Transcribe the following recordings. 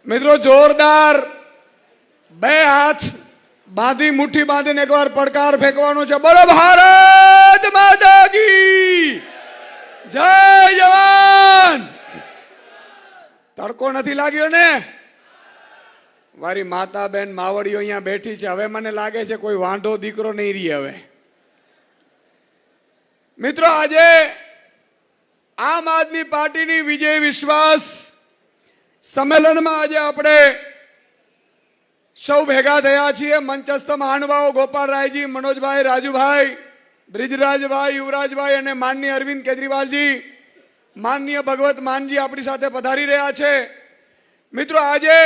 મિત્રો જોરદાર બે હાથ બાંધી મુઠ્ઠી બાંધીને એકવાર પડકાર ફેંકવાનો છે. બોલો ભારત માતા કી જય. જવાન. તડકો નથી લાગ્યો ને? મારી માતા બેન માવડીઓ અહીંયા બેઠી છે. હવે મને લાગે છે કોઈ વાંઢો દીકરો નહીં રહી હવે. મિત્રો આજે આમ આદમી પાર્ટીની વિજય વિશ્વાસ સંમેલનમાં આજે આપણે સૌ ભેગા થયા છીએ. મંચસ્થ મહાનુભાવો ગોપાલરાયજી, મનોજભાઈ, રાજુભાઈ, બ્રિજરાજભાઈ, યુવરાજભાઈ અને માનનીય અરવિંદ કેજરીવાલજી, માનનીય ભગવત માનજી આપણી સાથે પધારી રહ્યા છે. મિત્રો આજે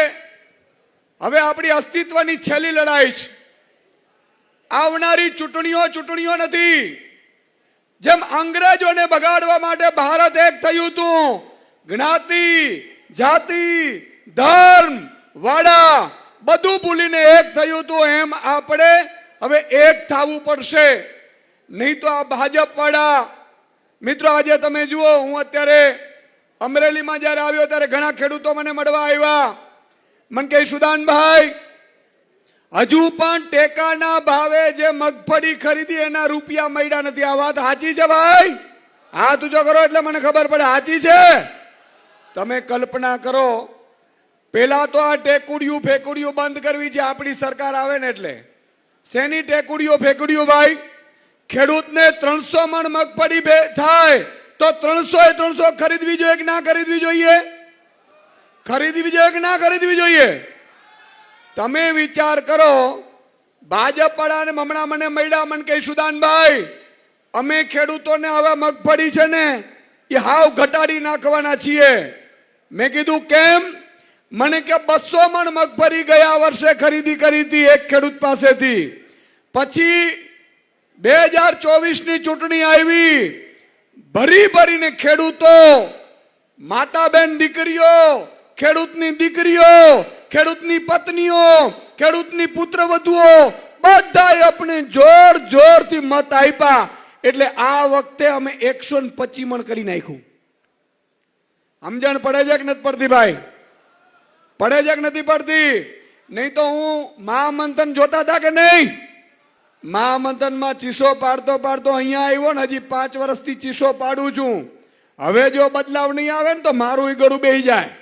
હવે આપણી અસ્તિત્વની છેલ્લી લડાઈ છે. આવનારી ચૂંટણીઓ નથી. જેમ અંગ્રેજોને બગાડવા માટે ભારત એક થયું હતું, જ્ઞાતિ, જાતિ, ધર્મ, વાડા બધું ભૂલીને એક થયું હતું, એમ આપણે હવે એક થવું પડશે. નહીં તો આ ભાજપ વાળા મિત્રો આજે તમે જુઓ, હું અત્યારે અમરેલીમાં જયારે આવ્યો ત્યારે ઘણા ખેડૂતો મને મળવા આવ્યા. મને કહે સુદાનભાઈ, હજુ પણ ટેકાના ભાવે જે મગફળી ખરીદી એના રૂપિયા મળ્યા નથી. આ વાત સાચી છે ભાઈ? હાથ ઊંચો કરો એટલે મને ખબર પડે સાચી છે. તમે કલ્પના કરો, પેલા તો આ ટેકુડિયું ફેકુડિયું બંધ કરવી છે આપણી સરકાર આવે ને એટલે. શેની ટેકુડિયું ફેકુડિયું ભાઈ? ખેડૂતને 300 મણ મગફળી થાય તો 300 ખરીદવી જોઈએ કે ના ખરીદવી જોઈએ? ખરીદવી જોઈએ કે ના ખરીદવી જોઈએ? તમે વિચાર કરો. ભાજપ વાળાને હમણાં મને મળ્યા, મને કહે સુદાનભાઈ, અમે ખેડૂતોને હવે મગફળી છે ને એ હાવ ઘટાડી નાખવાના છીએ. મેં કીધું કેમ? મને કે 200 મણ મગફળી ગયા વર્ષે ખરીદી કરી હતી એક ખેડૂત પાસેથી. પછી 2024ની ચૂંટણી આવી, ભરીને ખેડૂતો, માતા બેન દીકરીઓ, ખેડૂતની દીકરીઓ, ખેડૂતની પત્નીઓ, ખેડૂતની પુત્રવધુઓ બધાએ આપણે જોરથી મત આપ્યા. એટલે આ વખતે અમે 125 મણ કરી નાખ્યું. સમજણ પડે છે કે નથી પડતી ભાઈ? પડે છે કે નથી પડતી? નહીં તો હું મહામંથન જોતા હતા કે નહીં? મહામંથનમાં ચીસો પાડતો અહીંયા આવ્યો ને, હજી 5 વર્ષથી ચીસો પાડું છું. હવે જો બદલાવ નહીં આવે ને તો મારું ગળું બેહી જાય.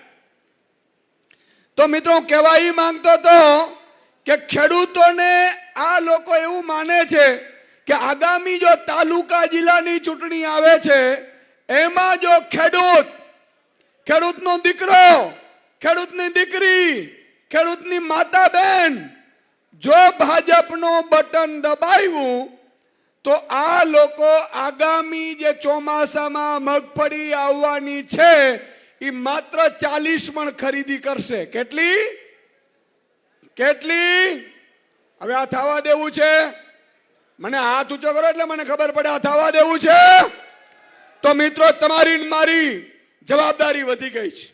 તો મિત્રો કહેવા એ માંગતો હતો કે ખેડૂતોને આ લોકો એવું માને છે કે આગામી જો તાલુકા જિલ્લાની ચૂંટણી આવે છે એમાં જો ખેડૂતનો દીકરો, ખેડૂતની દીકરી, ખેડૂતની માતા બેન જો ભાજપનો બટન દબાવ્યું તો આ લોકો આગામી જે ચોમાસામાં મગફળી આવવાની છે એ માત્ર 40 મણ ખરીદી કરશે. કેટલી? હવે આ થવા દેવું છે? મને હાથ ઊંચો કરો એટલે મને ખબર પડે આ થવા દેવું છે. તો મિત્રો તમારી મારી જવાબદારી વધી ગઈ છે.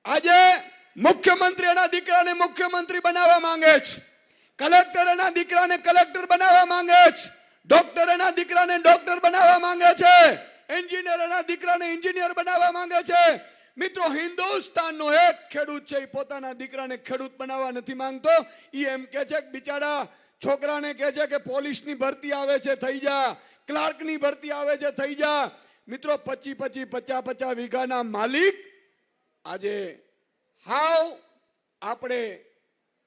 આજે મુખ્યમંત્રી એના દીકરાને મુખ્યમંત્રી બનાવવા માંગે છે, કલેક્ટર એના દીકરાને કલેક્ટર બનાવવા માંગે છે, ડોક્ટર એના દીકરાને ડોક્ટર બનાવવા માંગે છે, એન્જિનિયર એના દીકરાને એન્જિનિયર બનાવવા માંગે છે. મિત્રો હિન્દુસ્તાનનો એક ખેડૂત છે, પોતાના દીકરાને ખેડૂત બનાવવા નથી માંગતો. એ એમ કે છે કે બિચારા છોકરાને કહે છે કે પોલીસની ભરતી આવે છે થઈ જા, ક્લાર્કની ભરતી આવે છે થઈ જા. મિત્રો 50 વીઘાના માલિક આજે હાવ આપણે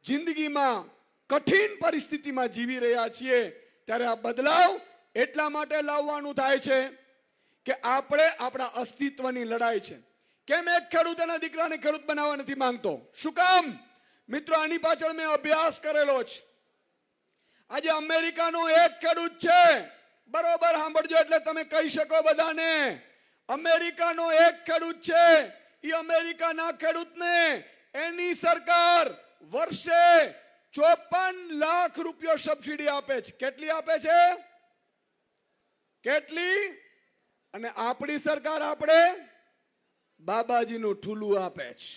જિંદગીમાં કઠિન પરિસ્થિતિમાં જીવી રહ્યા છીએ. ત્યારે આ બદલાવ એટલા માટે લાવવાનું થાય છે કે આપણે આપણા અસ્તિત્વની લડાઈ છે. કેમ એક ખેડૂત એના દીકરાને ખેડૂત બનાવવા નથી માંગતો? શું કામ? મિત્રો આની પાછળ મેં અભ્યાસ કરેલો છે. આજે અમેરિકાનો એક ખેડૂત છે, બરોબર સાંભળજો એટલે તમે કહી શકો બધાને. અમેરિકાનો એક ખેડૂત છે, એ અમેરિકાના ખેડૂતને એની સરકાર વર્ષે 54 લાખ રૂપિયા સબસિડી આપે છે. કેટલી આપે છે? કેટલી? અને આપણી સરકાર આપણે બાબાજીનું ઠુલું આપે છે.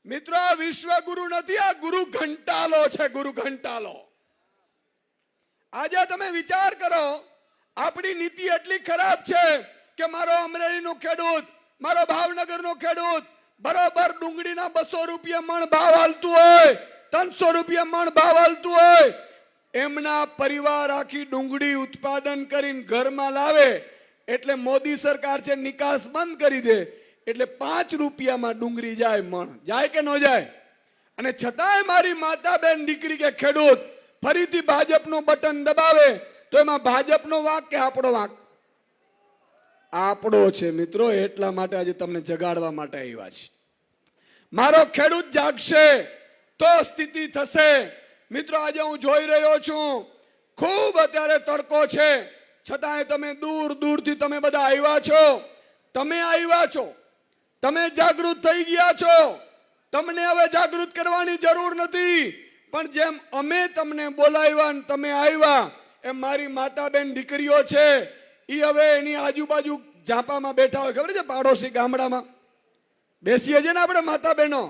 મિત્રો આ વિશ્વગુરુ નથી, આ ગુરુ ઘંટાલો છે. ગુરુ ઘંટાલો. આજે તમે વિચાર કરો, આપણી નીતિ એટલી ખરાબ છે કે મારો અમરેલીનો ખેડૂત, મારો ભાવનગરનો ખેડૂત બરોબર ડુંગળીના 200 રૂપિયા મણ ભાવ હાલતું હોય, 300 રૂપિયા મણ ભાવ હાલતું હોય, એમના પરિવાર આખી ડુંગળી ઉત્પાદન કરીને ઘરમાં લાવે એટલે મોદી સરકાર છે નિકાસ બંધ કરી દે એટલે 5 રૂપિયામાં ડુંગળી જાય મણ. જાય કે ન જાય? અને છતાંય મારી માતા બેન દીકરી કે ખેડૂત ફરીથી ભાજપનું બટન દબાવે તો એમાં ભાજપનો વાંક કે આપણો વાંક? આપણો છે મિત્રો. એટલા માટે આજે તમને જગાડવા માટે આવ્યા છે. મારો ખેડૂત જાગશે તો સ્થિતિ થશે. મિત્રો આજે હું જોઈ રહ્યો છું ખૂબ અત્યારે તડકો છે, છતાંય તમે દૂર દૂરથી તમે બધા આવ્યા છો. તમે આવ્યા છો, તમે જાગૃત થઈ ગયા છો. તમને હવે જાગૃત કરવાની જરૂર નથી, પણ જેમ અમે તમને બોલાવ્યા ને તમે આવ્યા એમ મારી માતા બેન દીકરીઓ છે એ હવે એની આજુબાજુ ઝાપામાં બેઠા હોય. ખબર છે પાડોશી ગામડામાં બેસીએ છીએ ને આપણે માતા બહેનો,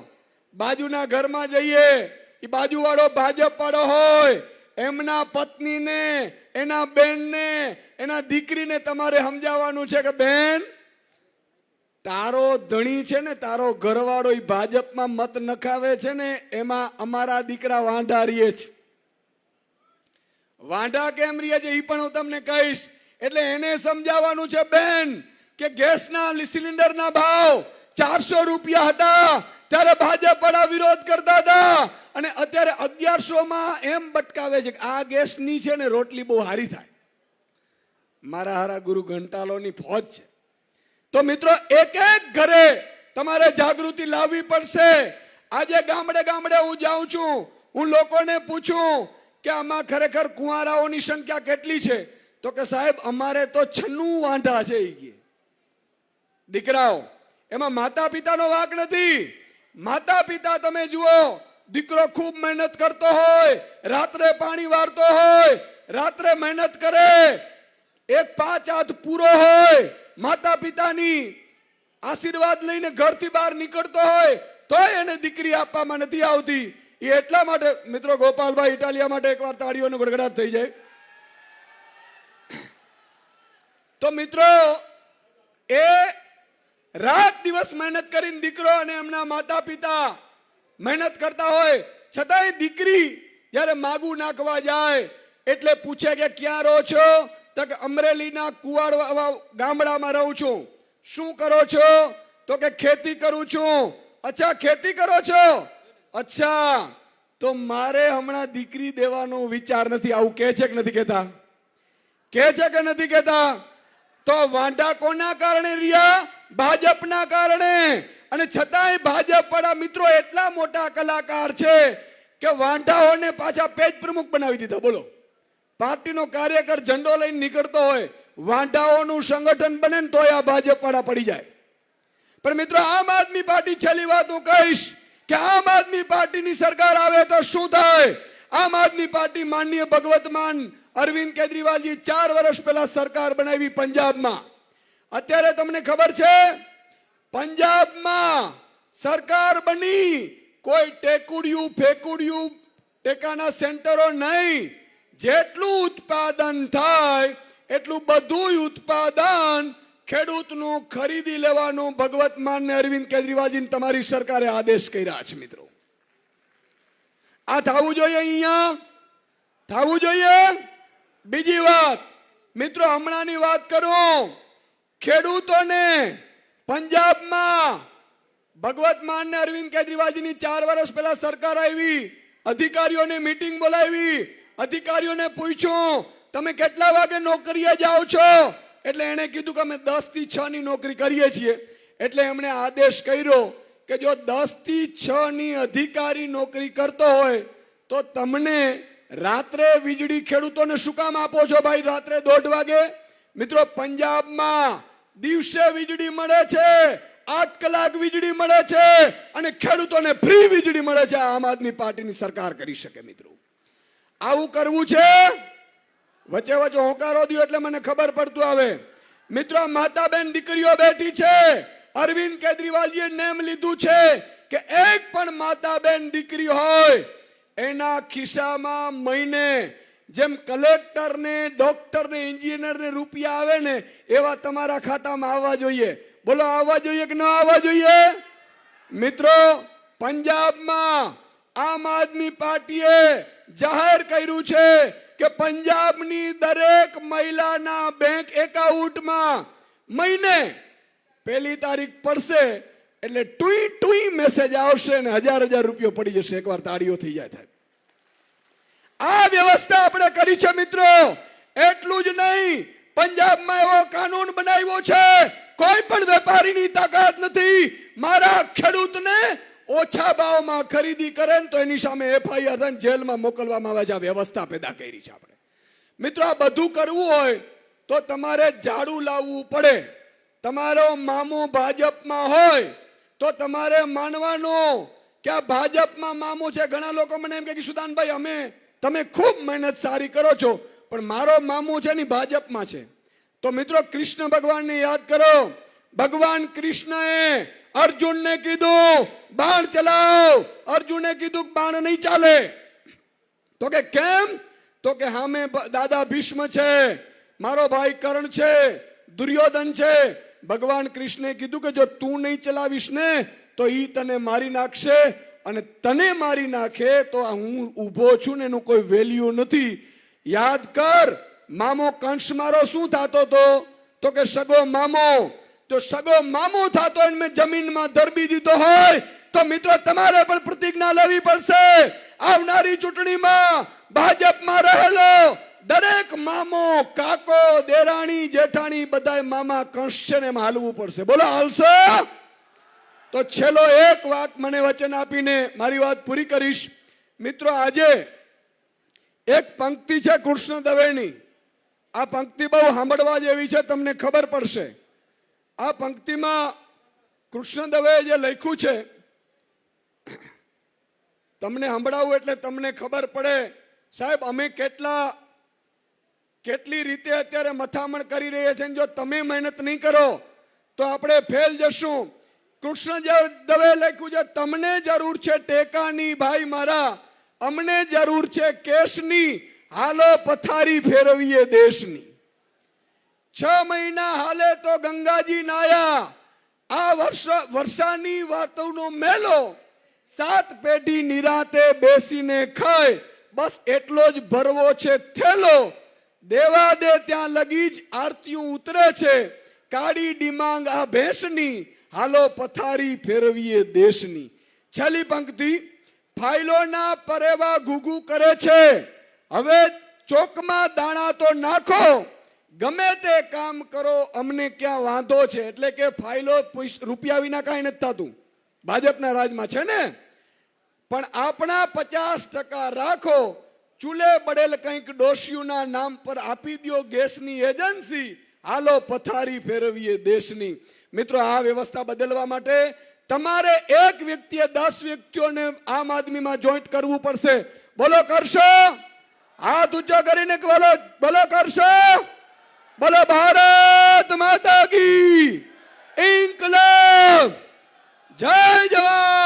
બાજુના ઘરમાં જઈએ, એ બાજુવાળો ભાજપ વાળો હોય, એમના પત્નીને, એના બેનને, એના દીકરીને તમારે સમજાવવાનું છે કે બેન તારો ધણી છે ને, તારો ઘરવાળો એ ભાજપમાં મત નખાવે છે ને, એમાં અમારા દીકરા વાંઢા રહીએ છે. વાંઢા કેમ રહીએ છે એ પણ હું તમને કહીશ. એટલે એને સમજાવવાનું છે બેન કે ગેસના સિલિન્ડરના ભાવ 400 રૂપિયા હતા ત્યારે ભાજપ વાળા વિરોધ કરતા હતા અને અત્યારે 1100 માં એમ બટકાવે છે કે આ ગેસની છે ને રોટલી બહુ સારી થાય. મારા હારા ગુરુ ઘંટાલોની ફોજ છે. તો મિત્રો એક એક ઘરે તમારે જાગૃતિ લાવવી પડશે. આજે ગામડે ગામડે હું જાઉં છું, હું લોકોને પૂછું કે આમાં ખરેખર કુંવારાઓની સંખ્યા કેટલી છે, તો કે સાહેબ અમારે તો 96 વાંઢા છે. દીકરાઓ, એમાં માતા પિતાનો વાંક નથી. માતા પિતા તમે જુઓ, દીકરો ખૂબ મહેનત કરતો હોય, રાત્રે પાણી વાળતો હોય, રાત્રે મહેનત કરે, 1-5 હાથ પૂરો હોય, માતા પિતાની આશીર્વાદ લઈને ઘરથી બહાર નીકળતો હોય તો એને દીકરી આપવામાં નથી આવતી. એ એટલા માટે મિત્રો, ગોપાલભાઈ ઇટાલિયા માટે એકવાર તાળીઓનો ગડગડાટ થઈ જાય. તો મિત્રો એ રાત દિવસ મહેનત કરીને દીકરો અને એમના માતા પિતા મહેનત કરતા હોય, છતાંય દીકરી જ્યારે માગું નાખવા જાય એટલે પૂછે કે ક્યાં રહો છો? તો કે અમરેલીના કુવાડ ગામડામાં રહું છું. શું કરો છો? તો કે ખેતી કરું છું. અચ્છા, ખેતી કરો છો? અચ્છા, તો મારે હમણાં દીકરી દેવાનો વિચાર નથી. આવું કહે છે કે નથી કહેતા? કહે છે કે નથી કહેતા? તો વાંઢા કોના કારણે રહ્યા? ભાજપના કારણે. અને છતાંય ભાજપ વાળા મિત્રો એટલા મોટા કલાકાર છે કે વાંઢાઓને પાછા પેજ પ્રમુખ બનાવી દીધા. બોલો, પાર્ટીનો કાર્યકર ઝંડો લઈને નીકળતો હોય, વાંઢાઓનું સંગઠન બને ને તોય આ ભાજપ વાળા પડી જાય. પણ મિત્રો આમ આદમી પાર્ટી, છેલ્લી વાત હું કહીશ કે આમ આદમી પાર્ટીની સરકાર આવે તો શું થાય? આમ આદમી પાર્ટી માનનીય ભગવત માન અરવિંદ કેજરીવાલજી 4 વર્ષ પહેલા સરકાર બનાવી પંજાબમાં. અત્યારે તમને ખબર છે પંજાબમાં સરકાર બની, કોઈ ટેકુડિયું ફેકુડિયું ટેકાના સેન્ટરો નહીં, જેટલું ઉત્પાદન થાય એટલું બધું ઉત્પાદન ખેડૂતનું ખરીદી લેવાનું ભગવત માન ને અરવિંદ કેજરીવાલજી તમારી સરકારે આદેશ કર્યા છે. મિત્રો આ થવું જોઈએ, અહીંયા થવું જોઈએ. બીજી વાત મિત્રો, હમણાંની વાત કરું, ખેડૂતોને પંજાબમાં ભગવત માન ને અરવિંદ કેજરીવાલજીની 4 વર્ષ પહેલા સરકાર આવી, અધિકારીઓને મીટિંગ બોલાવી, અધિકારીઓને પૂછ્યું તમે કેટલા વાગે નોકરીએ જાઓ છો? એટલે એને કીધું કે અમે 10 થી 6 ની નોકરી કરીએ છીએ. એટલે એમણે આદેશ કર્યો કે જો 10 થી 6 ની અધિકારી નોકરી કરતો હોય તો તમને રાત્રે વીજળી ખેડૂતોને શું કામ આપો છો ભાઈ રાત્રે 1:30 વાગે? મિત્રો પંજાબમાં દિવસે વીજળી મળે છે, 8 કલાક વીજળી મળે છે અને ખેડૂતોને ફ્રી વીજળી મળે છે. આમ આદમી પાર્ટીની સરકાર કરી શકે. મિત્રો આવું કરવું છે? વચ્ચે વચ્ચે હોંકારો દો એટલે મને ખબર પડતું આવે. મિત્રો માતા બેન દીકરીઓ બેઠી છે, અરવિંદ કેજરીવાલજીએ નેમ લીધું છે કે એક પણ માતા બેન દીકરી હોય એના ખિસ્સામાં મહિને જેમ કલેક્ટર ને, ડોક્ટર ને, એન્જિનિયર ને રૂપિયા આવે ને એવા તમારા ખાતામાં આવવા જોઈએ. બોલો, આવવા જોઈએ કે ન આવવા જોઈએ? મિત્રો, પંજાબમાં આમ આદમી પાર્ટીએ જાહેર કર્યું છે કે પંજાબની દરેક મહિલાના બેંક એકાઉન્ટમાં મહિને 1 તારીખ પડશે એટલે ટુઈ ટુઈ મેસેજ આવશે ને 1000 રૂપિયો પડી જશે એકવાર તાળીઓ થઈ જાય થાય. આ વ્યવસ્થા આપણે કરી છે મિત્રો. એટલું જ નહીં, પંજાબમાં એવો કાનૂન બનાવ્યો છે, કોઈ પણ વેપારીની તાકાત નથી મારા ખેડૂતને ઓછા ભાવમાં ખરીદી કરે ને તો એની સામે FIR થઈને જેલમાં મોકલવામાં આવે છે. આ વ્યવસ્થા પેદા કરી છે આપણે. મિત્રો, આ બધું કરવું હોય તો તમારે ઝાડુ લાવવું પડે. તમારો મામો ભાજપમાં હોય તો તમારે માનવાનું કે આ ભાજપમાં મામો છે. ઘણા લોકો મને એમ કે સુદાનભાઈ તમે ખૂબ મહેનત સારી કરો છો, પણ મારો મામો છે ને ભાજપમાં છે. તો મિત્રો, કૃષ્ણ ભગવાનને યાદ કરો. ભગવાન કૃષ્ણએ અર્જુનને કીધું બાણ ચલાવ. અર્જુને કીધું બાણ નહીં ચાલે. તો કે કેમ? તો કે હામે દાદા ભીષ્મ છે, મારો ભાઈ કર્ણ છે, દુર્યોધન છે. ભગવાન કૃષ્ણે કીધું કે જો તું નહીં ચલાવીશ ને તો ઈ તને મારી નાખશે, અને તને મારી નાખે તો હું ઊભો છું ને એનું કોઈ વેલ્યુ નથી. યાદ કર, મામો કંસ મારો શું થતો હતો? તો કે સગો મામો. તો સગો મામો થતો એને મેં જમીનમાં દરબી દીધો હોય તો મિત્રો તમારે પણ પ્રતિજ્ઞા લેવી પડશે. આવનારી ચૂંટણીમાં ભાજપમાં રહેલો દરેક મામો, કાકો, દેરાણી, જેઠાણી બધાય મામા કંસ છે ને એમાં હાલવું પડશે. બોલો, હાલશો? તો છેલ્લો એક વાત મને વચન આપીને મારી વાત પૂરી કરીશ. મિત્રો, આજે એક પંક્તિ છે કૃષ્ણ દવેની. આ પંક્તિ બહુ સાંભળવા જેવી છે, તમને ખબર પડશે. આ પંક્તિમાં કૃષ્ણ દવેએ જે લખ્યું છે તમને સંભળાવું એટલે તમને ખબર પડે. સાહેબ, અમે કેટલી રીતે અત્યારે મથામણ કરી રહ્યા છે. જો તમે મહેનત નહીં કરો તો આપણે ફેલ જશું. કૃષ્ણ દવે લખ્યું છે, તમને જરૂર છે ટેકાની ભાઈ મારા, અમને જરૂર છે કેશની, હાલો પથારી ફેરવીએ દેશની. 6 મહિના હાલે તો ગંગાજી નાયા, આ વર્ષાની વાતોનો મેલો, 7 પેઢી નિરાતે બેસીને ખાય, બસ એટલો જ ભરવો છે થેલો. દેવા દે ત્યાં લગી જ આરતીયું ઉતરે છે, કાળી ડિમાંગ આ ભેંસની, હાલો પથારી ફેરવીએ દેશની. છેલ્લી પંક્તિ, ફાઇલોના પરેવા ઘૂઘુ કરે છે, હવે ચોકમાં દાણા તો નાખો, ગમે તે કામ કરો અમને ક્યાં વાંધો છે. એટલે કે ફાઇલો રૂપિયા વિના કાંઈ નથી થતું, ભાજપના રાજમાં છે ને. પણ આપણા 50% રાખો, ચૂલે બળેલ કંઈક ડોશીઓના નામ પર આપી દો ગેસની એજન્સી, હાલો પથારી ફેરવીએ દેશની. મિત્રો, આ વ્યવસ્થા બદલવા માટે તમારે એક વ્યક્તિએ 10 વ્યક્તિઓને આમ આદમીમાં જોઈન્ટ કરવું પડશે. બોલો, કરશો? હાથ ઊંચો કરીને બોલો, કરશો? બોલો, ભારત માતા કી ઇન્કલાબ, જય જવાન.